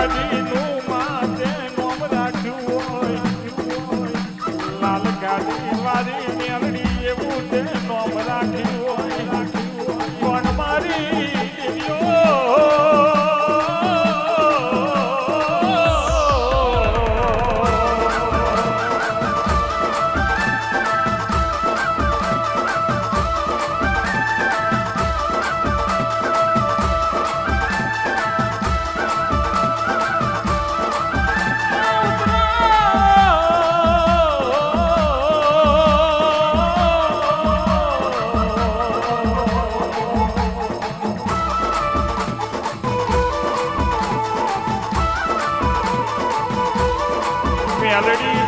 ગાડીનું માથે નોમ રાખ્યું હોય લાલ ગાડી વાળી મેલડી એવું તે નોમ રાખ્યું હોય કોણ મારી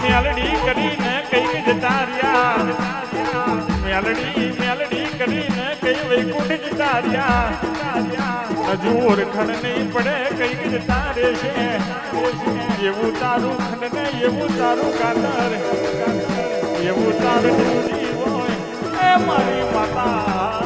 મેલડી કરીને કઈક જતા રહ્યા મેલડી કરીને કઈ વૈકુંઠ જતા રહ્યા હજુ ઓળખણ નહીં પડે કઈક જતા રહેશે એવું તારું ખંડ ને એવું તારું કાતર એવું તારું જુદી હોય એ મારી માતા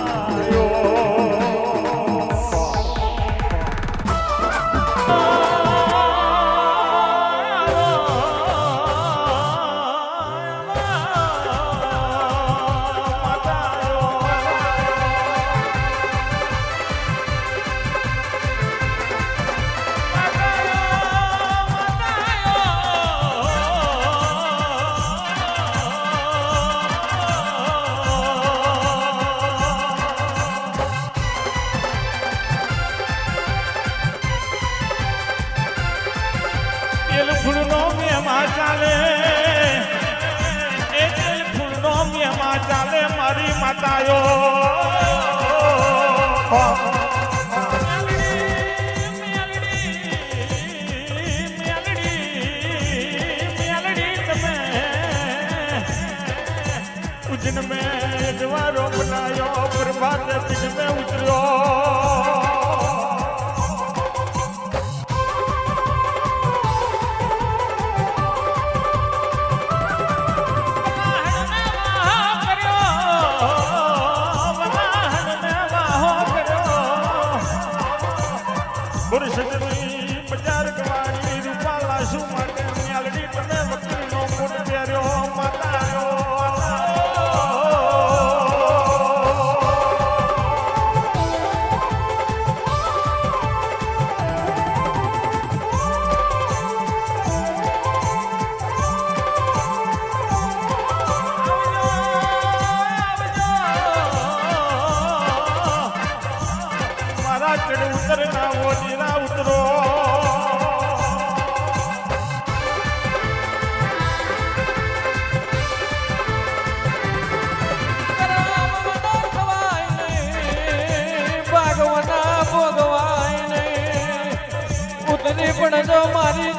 ચાલે મારી માતાયો उजन में द्वारो बनायो प्रभात पिंड में उतरो બજાર ગવાડી રૂપાલા શું માટે મેલડી તમે વકીલનો કોટ પહેર્યો માતાયો મારા ચડ ઉતર ના ઓડી ના ઉતરો પણ જો મારી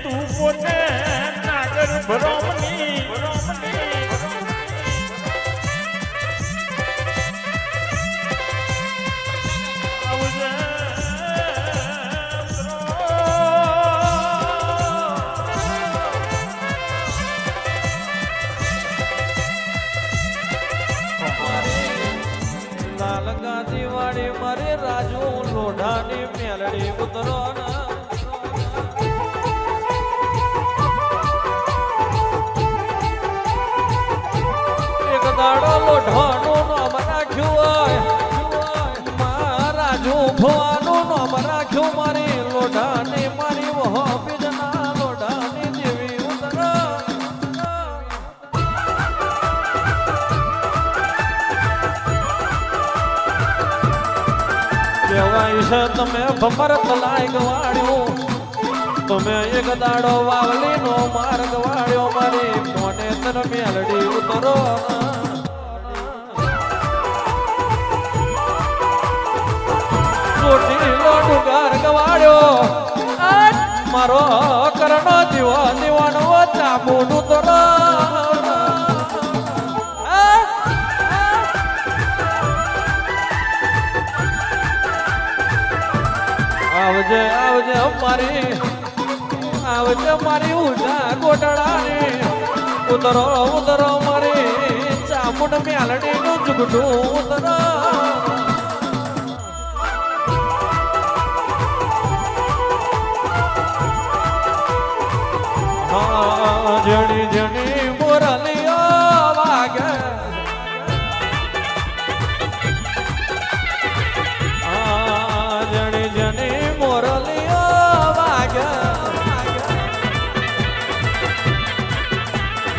તું પોતે નાગર ભરોમની વાળી મારે રાજુ લોઢાની મેલડી ઉતરો એક દાડો લોઢાનું નામ રાખ્યું હોય રાજુ ભવાનું નામ રાખ્યું મારી લોઢાની મારી વહોબીજના લોઢાની દેવી ઉતરો છે તમે ભમર તલાય ગવાડ્યું તમે એક દાડો વાવલી નો માર્ગ વાળ્યો મારી મોને તર મેલડી ઉતરો ચોટીલો ડુગાર ગવાડ્યો મારો કરણો દીવાનો ચામુંડ ઉતરો આવજે મારી ઉષા ગોટડાની ઉતરો ઉતરો મારી ચામુંડ મ્યાલડી નું જુગડું ઉતરો જણી જણી મોરલીઓ વાગે જણી જણી મોરલીઓ વાગે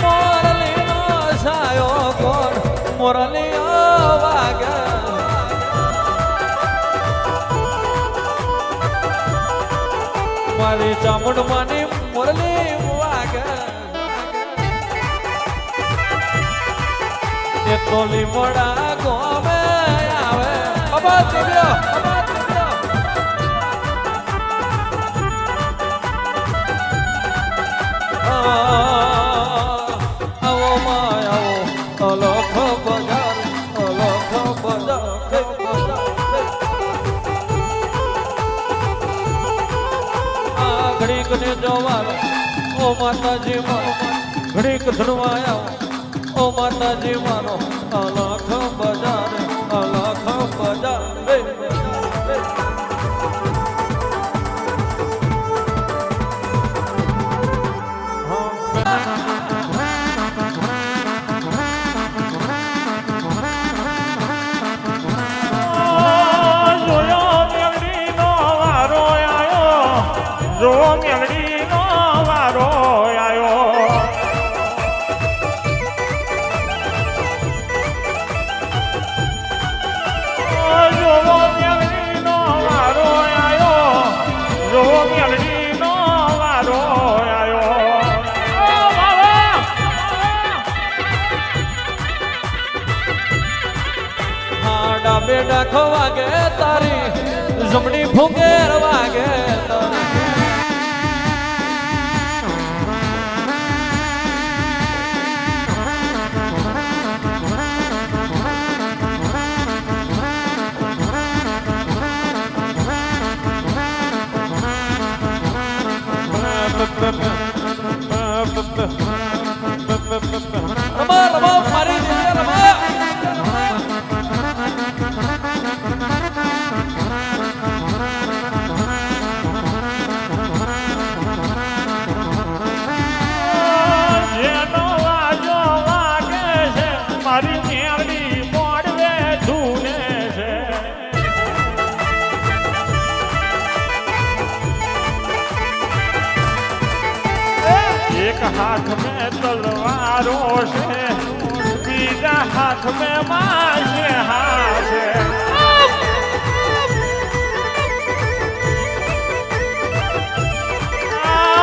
મોરલીનો સાયો કોણ મોરલીઓ વાગે મારી ચામુંડ માની મોરલી વાગે તો લીમડા ગોમે આવે અબા દિવ્યો આવો માય આવો અલખ બજાર આ ઘડીક ને જોવાનો ઓ માતાજી મારો ઘડીક ધણવાયા ઓ માતાજી મારો અલખ બજાર જો મેલડી નો વારો આયો જો મેલડી નો વારો આયો જો મેલડી નો વારો આયો હા ડાબે ડાખો વાગે તારી જમણી ભૂંગેર વાગે તારી રમા મારી દીકરી રમા જેનો વાજો વાગે છે મારી મેળડી મોડવે ધૂને છે એક હાથ में तलवारो છે બીજા હાથ में માશે હાશે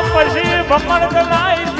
પછી ભમણ ગલાઈ